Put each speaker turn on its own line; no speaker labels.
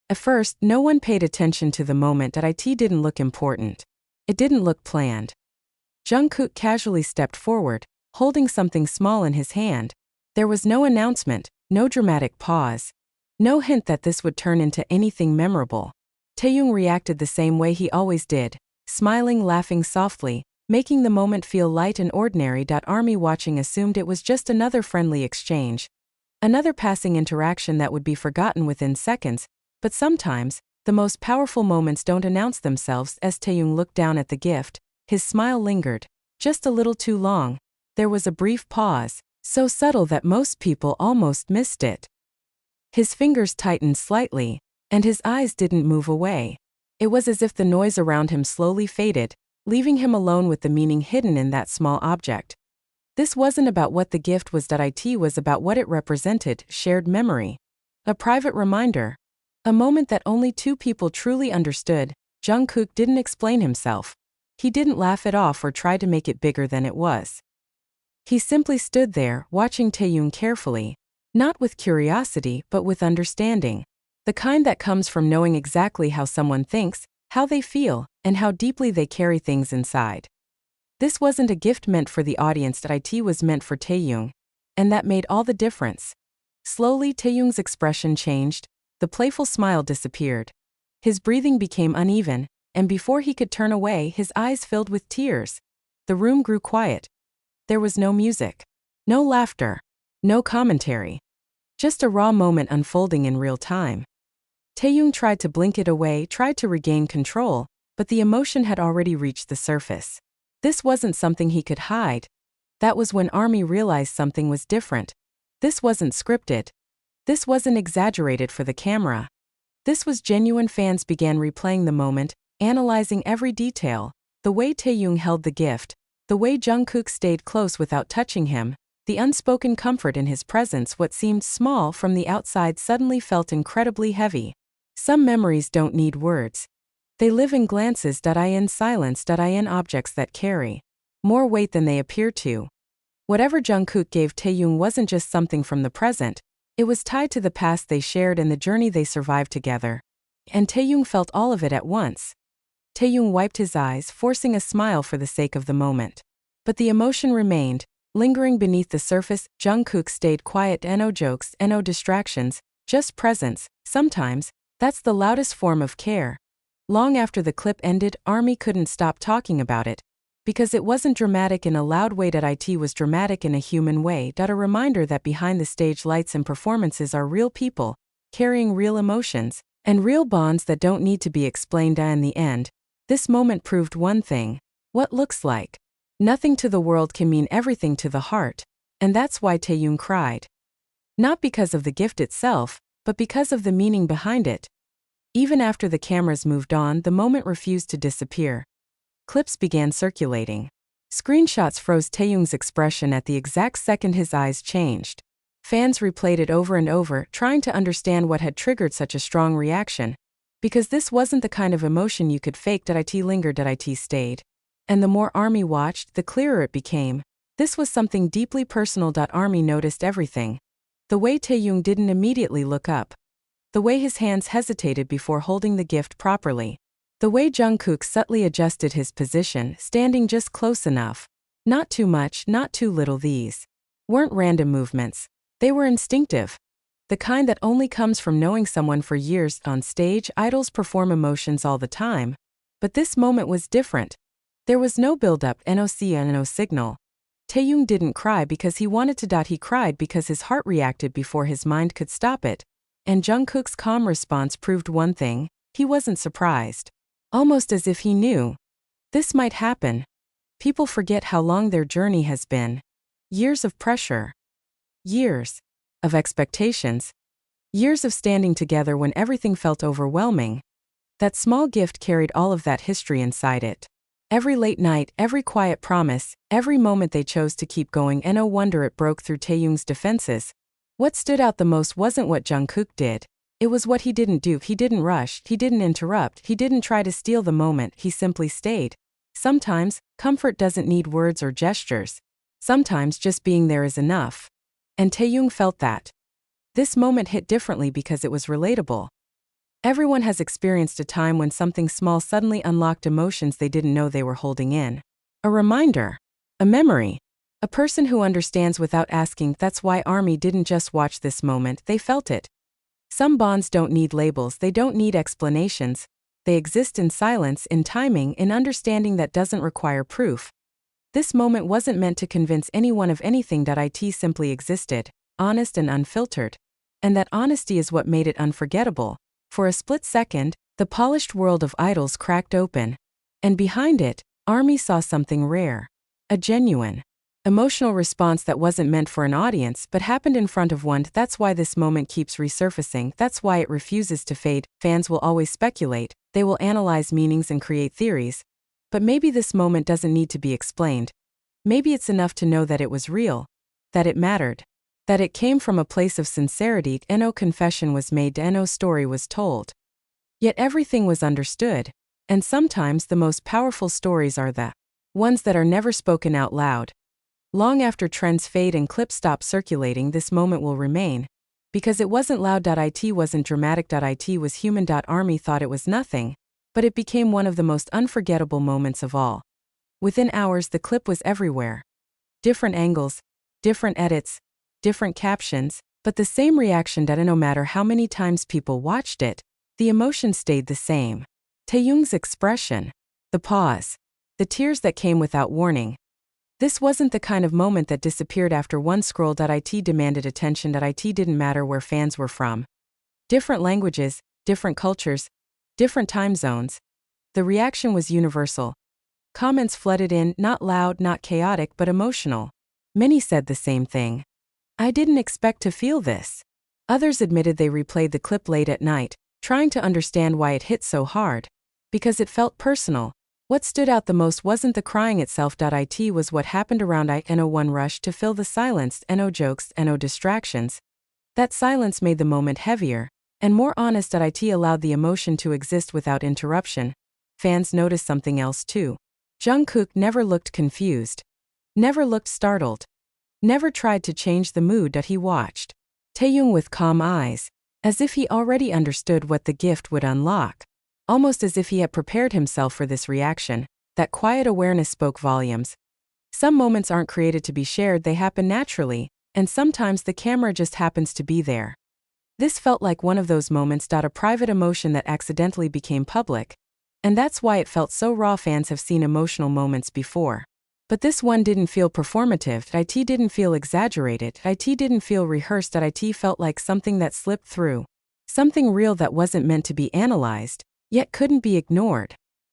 At first, no one paid attention to the moment that it didn't look important. It didn't look planned. Jungkook casually stepped forward, holding something small in his hand. There was no announcement, no dramatic pause, no hint that this would turn into anything memorable. Taehyung reacted the same way he always did, smiling, laughing softly, making the moment feel light and ordinary. Army watching assumed it was just another friendly exchange, another passing interaction that would be forgotten within seconds, but sometimes, the most powerful moments don't announce themselves. As Taehyung looked down at the gift, his smile lingered, just a little too long. There was a brief pause, so subtle that most people almost missed it. His fingers tightened slightly, and his eyes didn't move away. It was as if the noise around him slowly faded, leaving him alone with the meaning hidden in that small object. This wasn't about what the gift was. It was about what it represented: shared memory. A private reminder. A moment that only two people truly understood. Jungkook didn't explain himself. He didn't laugh it off or try to make it bigger than it was. He simply stood there, watching Taehyung carefully, not with curiosity but with understanding. The kind that comes from knowing exactly how someone thinks, how they feel, and how deeply they carry things inside. This wasn't a gift meant for the audience. It was meant for Taehyung. And that made all the difference. Slowly, Taehyung's expression changed. The playful smile disappeared. His breathing became uneven, and before he could turn away, his eyes filled with tears. The room grew quiet. There was no music, no laughter, no commentary. Just a raw moment unfolding in real time. Taehyung tried to blink it away, tried to regain control, but the emotion had already reached the surface. This wasn't something he could hide. That was when Army realized something was different. This wasn't scripted. This wasn't exaggerated for the camera. This was genuine. Fans began replaying the moment, analyzing every detail. The way Taehyung held the gift, the way Jungkook stayed close without touching him, the unspoken comfort in his presence. What seemed small from the outside suddenly felt incredibly heavy. Some memories don't need words. They live in glances. In silence. In objects that carry more weight than they appear to. Whatever Jungkook gave Taehyung wasn't just something from the present. It was tied to the past they shared and the journey they survived together. And Taehyung felt all of it at once. Taehyung wiped his eyes, forcing a smile for the sake of the moment. But the emotion remained, lingering beneath the surface. Jungkook stayed quiet. No jokes, no distractions, just presence. Sometimes, that's the loudest form of care. Long after the clip ended, Army couldn't stop talking about it. Because it wasn't dramatic in a loud way. It was dramatic in a human way. A reminder that behind the stage lights and performances are real people, carrying real emotions, and real bonds that don't need to be explained. In the end, this moment proved one thing: what looks like nothing to the world can mean everything to the heart. And that's why Taehyung cried. Not because of the gift itself, but because of the meaning behind it. Even after the cameras moved on, the moment refused to disappear. Clips began circulating. Screenshots froze Taehyung's expression at the exact second his eyes changed. Fans replayed it over and over, trying to understand what had triggered such a strong reaction. Because this wasn't the kind of emotion you could fake. It lingered. It stayed. And the more Army watched, the clearer it became. This was something deeply personal. Army noticed everything. The way Taehyung didn't immediately look up. The way his hands hesitated before holding the gift properly. The way Jungkook subtly adjusted his position, standing just close enough. Not too much, not too little. These weren't random movements. They were instinctive. The kind that only comes from knowing someone for years. On stage, idols perform emotions all the time. But this moment was different. There was no build-up, no signal. Taehyung didn't cry because he wanted to. He cried because his heart reacted before his mind could stop it. And Jungkook's calm response proved one thing: he wasn't surprised. Almost as if he knew. This might happen. People forget how long their journey has been. Years of pressure. Years of expectations. Years of standing together when everything felt overwhelming. That small gift carried all of that history inside it. Every late night, every quiet promise, every moment they chose to keep going. No wonder it broke through Taehyung's defenses. What stood out the most wasn't what Jungkook did. It was what he didn't do. He didn't rush, he didn't interrupt, he didn't try to steal the moment, he simply stayed. Sometimes, comfort doesn't need words or gestures. Sometimes just being there is enough. And Taehyung felt that. This moment hit differently because it was relatable. Everyone has experienced a time when something small suddenly unlocked emotions they didn't know they were holding in. A reminder. A memory. A person who understands without asking. That's why Army didn't just watch this moment, they felt it. Some bonds don't need labels, they don't need explanations. They exist in silence, in timing, in understanding that doesn't require proof. This moment wasn't meant to convince anyone of anything. It simply existed, honest and unfiltered. And that honesty is what made it unforgettable. For a split second, the polished world of idols cracked open. And behind it, Army saw something rare. A genuine, emotional response that wasn't meant for an audience but happened in front of one. That's why this moment keeps resurfacing, that's why it refuses to fade. Fans will always speculate, they will analyze meanings and create theories. But maybe this moment doesn't need to be explained. Maybe it's enough to know that it was real, that it mattered, that it came from a place of sincerity. No confession was made, no story was told. Yet everything was understood, and sometimes the most powerful stories are the ones that are never spoken out loud. Long after trends fade and clips stop circulating, this moment will remain. Because it wasn't loud. It wasn't dramatic. It was human. Army thought it was nothing, but it became one of the most unforgettable moments of all. Within hours, the clip was everywhere. Different angles, different edits, different captions, but the same reaction. No matter how many times people watched it, the emotion stayed the same. Taehyung's expression, the pause, the tears that came without warning. This wasn't the kind of moment that disappeared after one scroll. It demanded attention. It didn't matter where fans were from. Different languages, different cultures, different time zones. The reaction was universal. Comments flooded in, not loud, not chaotic, but emotional. Many said the same thing. I didn't expect to feel this. Others admitted they replayed the clip late at night, trying to understand why it hit so hard. Because it felt personal. What stood out the most wasn't the crying itself. It was what happened around it. No one rushed to fill the silence. No jokes, no distractions. That silence made the moment heavier and more honest. It allowed the emotion to exist without interruption. Fans noticed something else too. Jungkook never looked confused, never looked startled, never tried to change the mood that he watched. Taehyung with calm eyes, as if he already understood what the gift would unlock, almost as if he had prepared himself for this reaction. That quiet awareness spoke volumes. Some moments aren't created to be shared, they happen naturally, and sometimes the camera just happens to be there. This felt like one of those moments. A private emotion that accidentally became public. And that's why it felt so raw. Fans have seen emotional moments before. But this one didn't feel performative. It didn't feel exaggerated. It didn't feel rehearsed. It felt like something that slipped through. Something real that wasn't meant to be analyzed, yet couldn't be ignored.